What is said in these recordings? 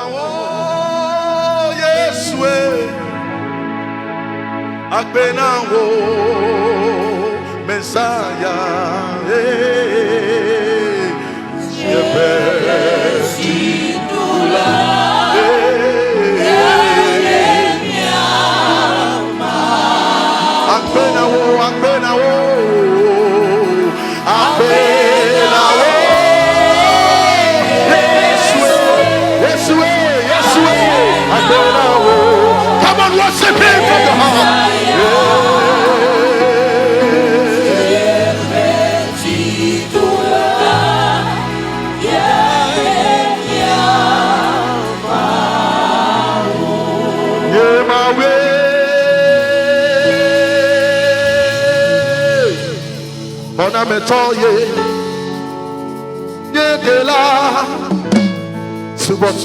oh yes we Akbenawo Messiah Come on, worship him from the heart.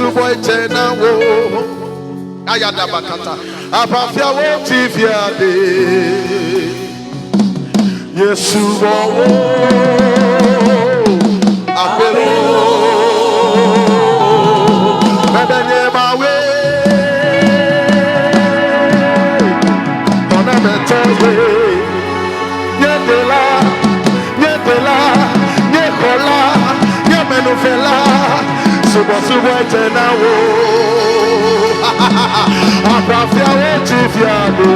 Subo etena wo ayada bakata abafia wo tifia de Yesu wo apelo bebenye mawe ona metoye yedela yekola yemenufela Subo etena wo abafia wo tifia de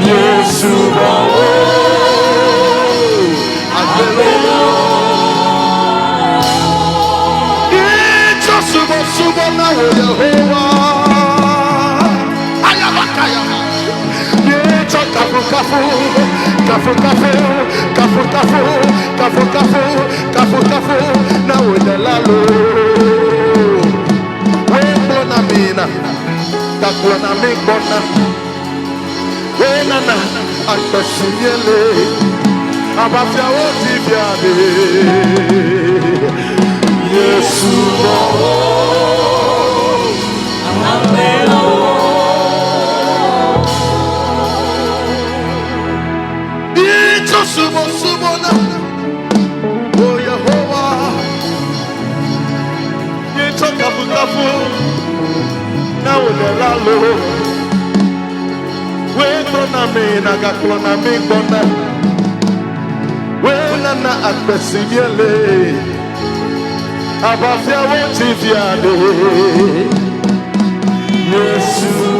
Yesu wo apelo It's subo na wo Yehovah ayabakaya It's kafu na wo de lalo we bona mina takona mi bona we nana akasunyele abafia wo tibiade Yesu wo amelo It's subo na oh Yehovah Kafu na ulelalo we na me na gaklona me bona we na akbesiele abafia wo tifiade Yesu